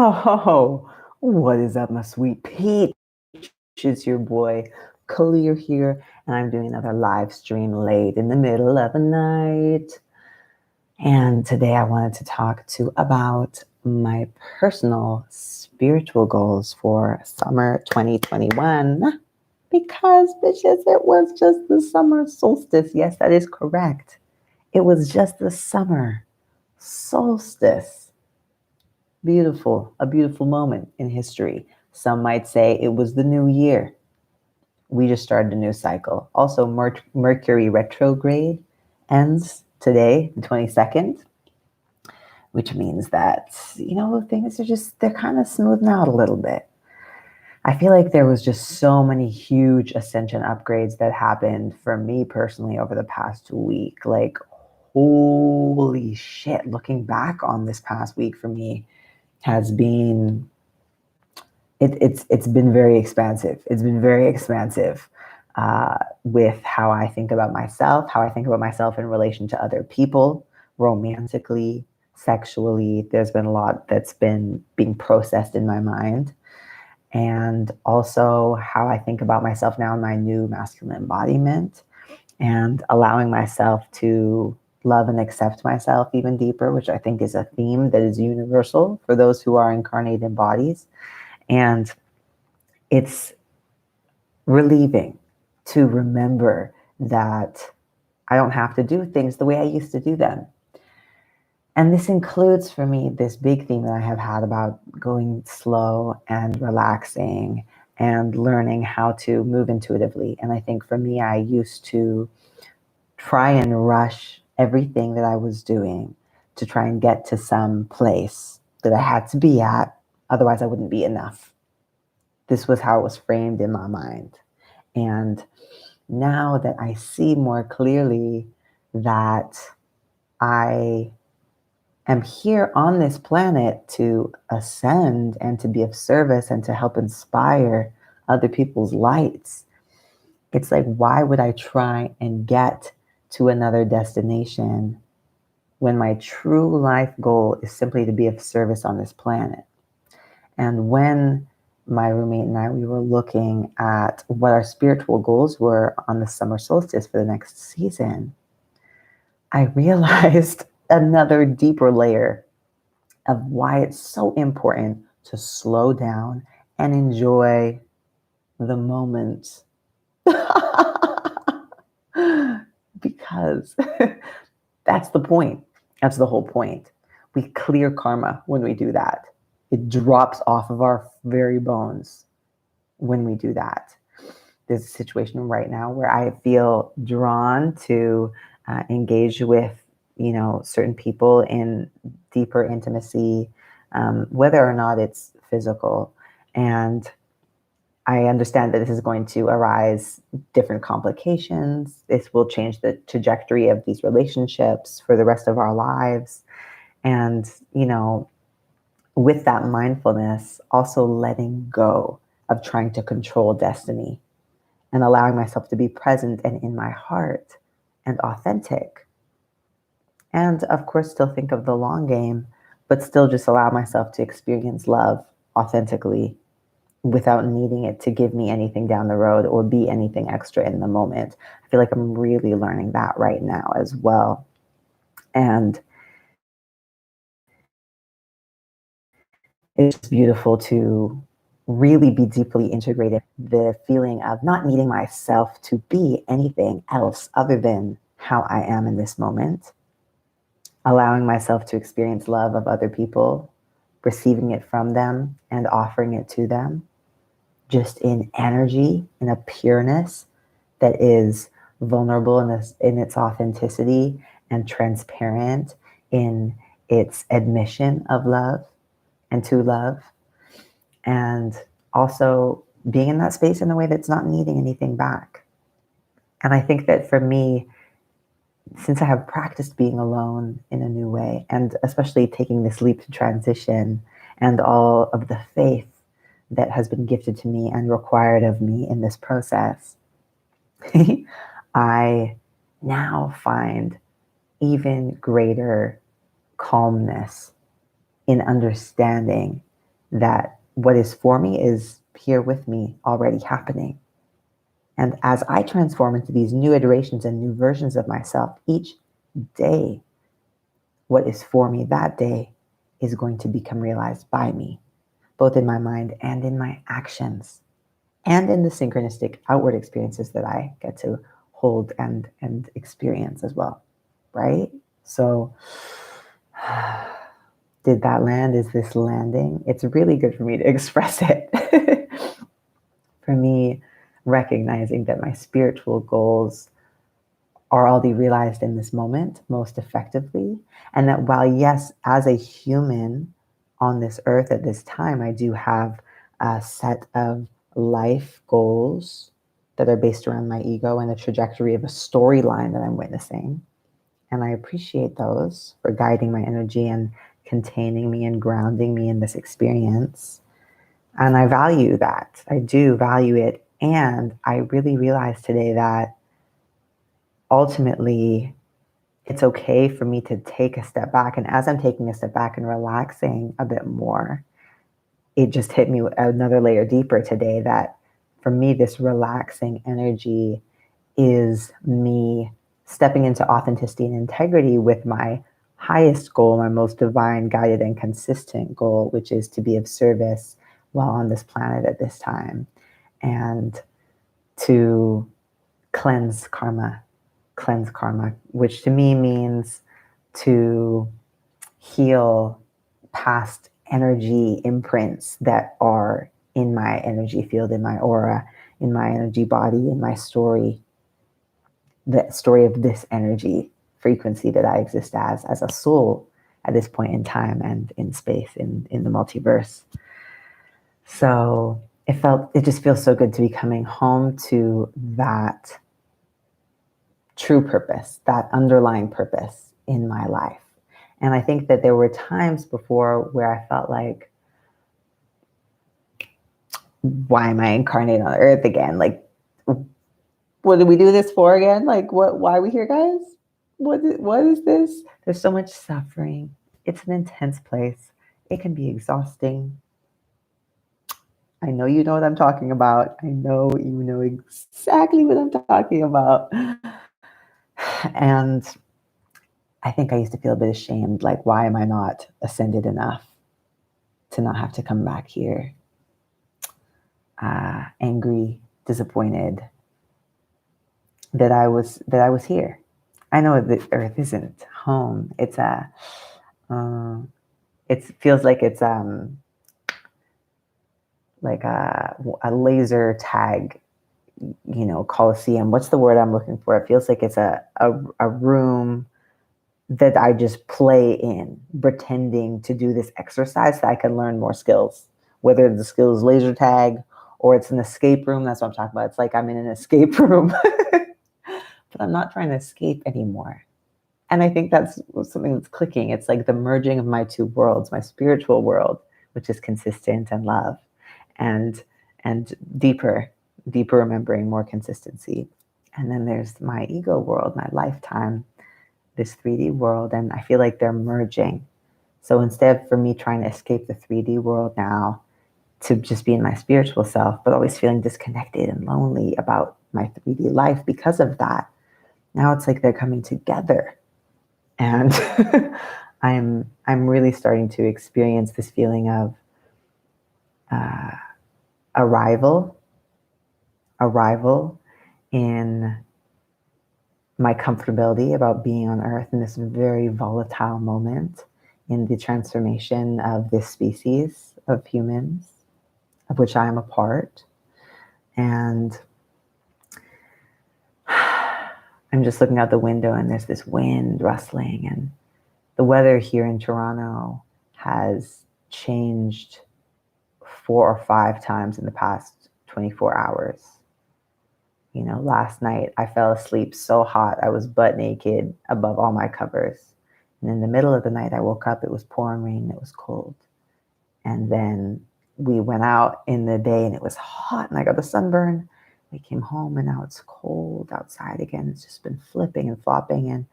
Oh, what is up, my sweet peach? It's your boy, Clear here, and I'm doing another live stream late in the middle of the night. And today I wanted to talk about my personal spiritual goals for summer 2021. Because, bitches, it was just the summer solstice. Yes, that is correct. It was just the summer solstice. Beautiful, a beautiful moment in history. Some might say it was the new year. We just started a new cycle. Also, Mercury retrograde ends today, the 22nd, which means that, things they're kind of smoothing out a little bit. I feel like there was just so many huge ascension upgrades that happened for me personally over the past week. Like, holy shit, looking back on this past week for me has been it's been very expansive. It's been very expansive with how I think about myself, how I think about myself in relation to other people, romantically, sexually. There's been a lot that's been being processed in my mind. And also how I think about myself now in my new masculine embodiment and allowing myself to love and accept myself even deeper, which I think is a theme that is universal for those who are incarnated bodies. And it's relieving to remember that I don't have to do things the way I used to do them. And this includes for me this big theme that I have had about going slow and relaxing and learning how to move intuitively. And I think for me, I used to try and rush everything that I was doing to try and get to some place that I had to be at. Otherwise, I wouldn't be enough. This was how it was framed in my mind. And now that I see more clearly that I am here on this planet to ascend and to be of service and to help inspire other people's lights, it's like, why would I try and get to another destination when my true life goal is simply to be of service on this planet? And when my roommate and I, we were looking at what our spiritual goals were on the summer solstice for the next season, I realized another deeper layer of why it's so important to slow down and enjoy the moment. Because that's the point. That's the whole point. We clear karma when we do that. It drops off of our very bones when we do that. There's a situation right now where I feel drawn to engage with, certain people in deeper intimacy, whether or not it's physical. And I understand that this is going to arise different complications. This will change the trajectory of these relationships for the rest of our lives. And, with that mindfulness, also letting go of trying to control destiny and allowing myself to be present and in my heart and authentic. And of course, still think of the long game, but still just allow myself to experience love authentically without needing it to give me anything down the road or be anything extra in the moment. I feel like I'm really learning that right now as well. And it's beautiful to really be deeply integrated. The feeling of not needing myself to be anything else other than how I am in this moment. Allowing myself to experience love of other people, receiving it from them and offering it to them, just in energy, in a pureness that is vulnerable in its authenticity and transparent in its admission of love and to love. And also being in that space in a way that's not needing anything back. And I think that for me, since I have practiced being alone in a new way, and especially taking this leap to transition and all of the faith that has been gifted to me and required of me in this process, I now find even greater calmness in understanding that what is for me is here with me already happening. And as I transform into these new iterations and new versions of myself each day, what is for me that day is going to become realized by me, both in my mind and in my actions, and in the synchronistic outward experiences that I get to hold and experience as well, right? So, did that land? Is this landing? It's really good for me to express it. For me, recognizing that my spiritual goals are already realized in this moment most effectively. And that while, yes, as a human on this earth at this time, I do have a set of life goals that are based around my ego and the trajectory of a storyline that I'm witnessing. And I appreciate those for guiding my energy and containing me and grounding me in this experience. And I value that. I do value it. And I really realized today that ultimately it's okay for me to take a step back. And as I'm taking a step back and relaxing a bit more, it just hit me another layer deeper today that for me, this relaxing energy is me stepping into authenticity and integrity with my highest goal, my most divine, guided, and consistent goal, which is to be of service while on this planet at this time and to cleanse karma, which to me means to heal past energy imprints that are in my energy field, in my aura, in my energy body, in my story, the story of this energy frequency that I exist as a soul at this point in time and in space, in the multiverse. So it just feels so good to be coming home to that true purpose, that underlying purpose in my life. And I think that there were times before where I felt like, why am I incarnated on earth again? Like, what did we do this for again? Like, why are we here, guys? What is this? There's so much suffering. It's an intense place. It can be exhausting. I know you know what I'm talking about. I know you know exactly what I'm talking about. And I think I used to feel a bit ashamed, like, why am I not ascended enough to not have to come back here? Angry, disappointed that I was here. I know the earth isn't home. It's it feels like it's like a laser tag, coliseum. What's the word I'm looking for? It feels like it's a room that I just play in, pretending to do this exercise so I can learn more skills, whether the skill is laser tag or it's an escape room. That's what I'm talking about. It's like I'm in an escape room, but I'm not trying to escape anymore. And I think that's something that's clicking. It's like the merging of my two worlds, my spiritual world, which is consistent and love, and deeper remembering, more consistency. And then there's my ego world, my lifetime, this 3D world, and I feel like they're merging. So instead for me trying to escape the 3D world now to just be in my spiritual self, but always feeling disconnected and lonely about my 3D life because of that, now it's like they're coming together. And I'm really starting to experience this feeling of arrival in my comfortability about being on Earth in this very volatile moment in the transformation of this species of humans, of which I am a part. And I'm just looking out the window and there's this wind rustling, and the weather here in Toronto has changed 4 or 5 times in the past 24 hours. Last night I fell asleep so hot, I was butt naked above all my covers. And in the middle of the night, I woke up, it was pouring rain, it was cold. And then we went out in the day and it was hot and I got a sunburn. I came home and now it's cold outside again. It's just been flipping and flopping. And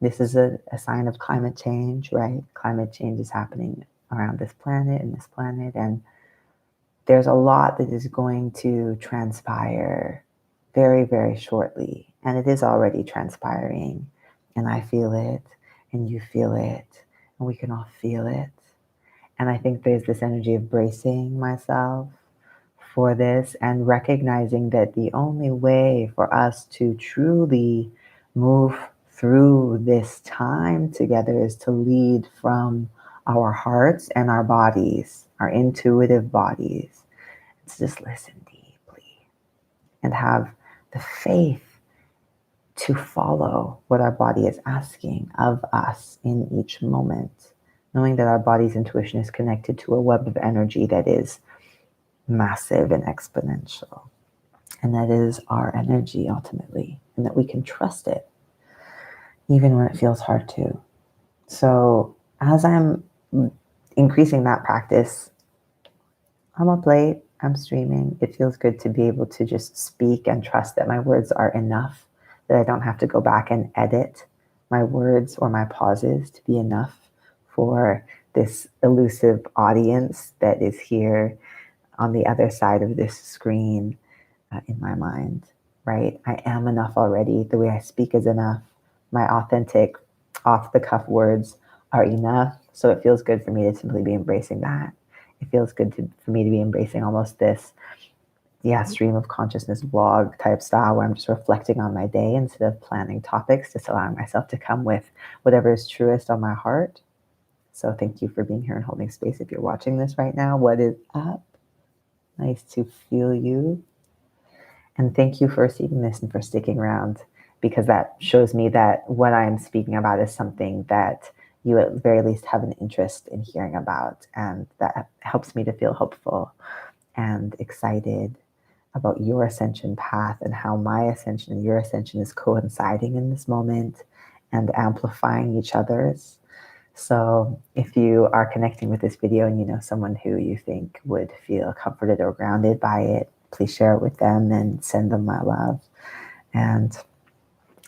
this is a sign of climate change, right? Climate change is happening around this planet and this planet. And there's a lot that is going to transpire very, very shortly. And it is already transpiring. And I feel it, and you feel it, and we can all feel it. And I think there's this energy of bracing myself for this and recognizing that the only way for us to truly move through this time together is to lead from our hearts and our bodies, our intuitive bodies. It's just listen deeply and have the faith to follow what our body is asking of us in each moment, knowing that our body's intuition is connected to a web of energy that is massive and exponential. And that is our energy ultimately, and that we can trust it, even when it feels hard to. So as I'm increasing that practice, I'm up late, I'm streaming. It feels good to be able to just speak and trust that my words are enough, that I don't have to go back and edit my words or my pauses to be enough for this elusive audience that is here on the other side of this screen in my mind, right? I am enough already. The way I speak is enough. My authentic, off the cuff words are enough. So it feels good for me to simply be embracing that. It feels good for me to be embracing almost this, stream of consciousness vlog type style where I'm just reflecting on my day instead of planning topics, just allowing myself to come with whatever is truest on my heart. So thank you for being here and holding space. If you're watching this right now, what is up? Nice to feel you. And thank you for receiving this and for sticking around, because that shows me that what I'm speaking about is something that you at the very least have an interest in hearing about. And that helps me to feel hopeful and excited about your ascension path and how my ascension and your ascension is coinciding in this moment and amplifying each other's. So if you are connecting with this video and you know someone who you think would feel comforted or grounded by it, please share it with them and send them my love. And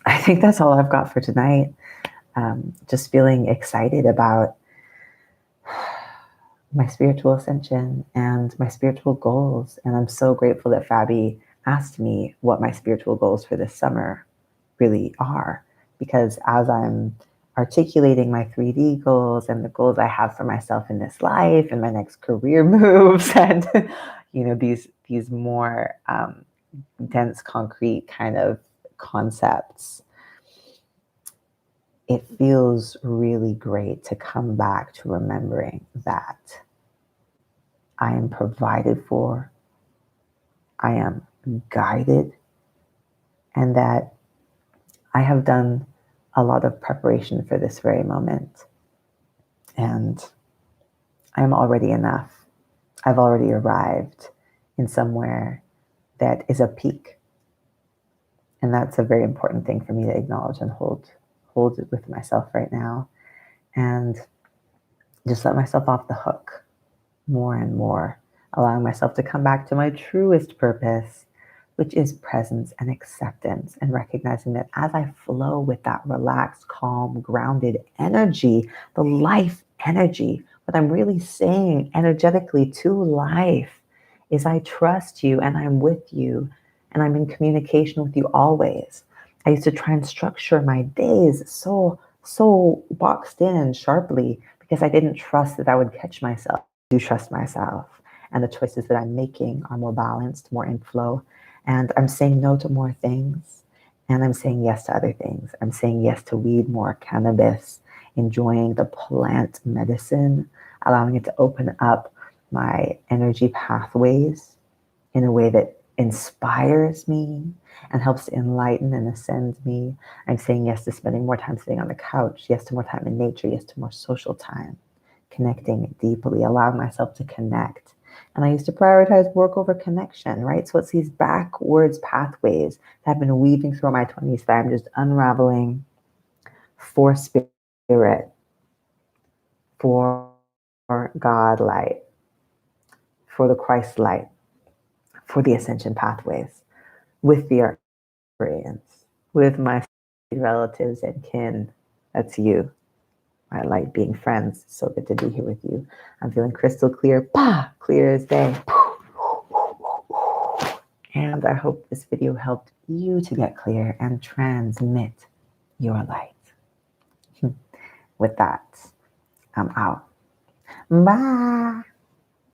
I think that's all I've got for tonight. Just feeling excited about my spiritual ascension and my spiritual goals. And I'm so grateful that Fabi asked me what my spiritual goals for this summer really are, because as I'm articulating my 3D goals and the goals I have for myself in this life and my next career moves and these more dense, concrete kind of concepts, it feels really great to come back to remembering that I am provided for, I am guided, and that I have done a lot of preparation for this very moment. And I'm already enough. I've already arrived in somewhere that is a peak. And that's a very important thing for me to acknowledge and hold it with myself right now. And just let myself off the hook more and more, allowing myself to come back to my truest purpose, which is presence and acceptance, and recognizing that as I flow with that relaxed, calm, grounded energy, the life energy, what I'm really saying energetically to life is I trust you and I'm with you and I'm in communication with you always. I used to try and structure my days so boxed in and sharply because I didn't trust that I would catch myself. I do trust myself, and the choices that I'm making are more balanced, more in flow. And I'm saying no to more things. And I'm saying yes to other things. I'm saying yes to weed, more cannabis, enjoying the plant medicine, allowing it to open up my energy pathways in a way that inspires me and helps to enlighten and ascend me. I'm saying yes to spending more time sitting on the couch, yes to more time in nature, yes to more social time, connecting deeply, allowing myself to connect. And I used to prioritize work over connection, right? So it's these backwards pathways that I've been weaving through my 20s that I'm just unraveling for spirit, for God light, for the Christ light, for the ascension pathways, with the experience, with my relatives and kin. That's you. I like being friends. So good to be here with you. I'm feeling crystal clear, clear as day. And I hope this video helped you to get clear and transmit your light. With that, I'm out. Bye.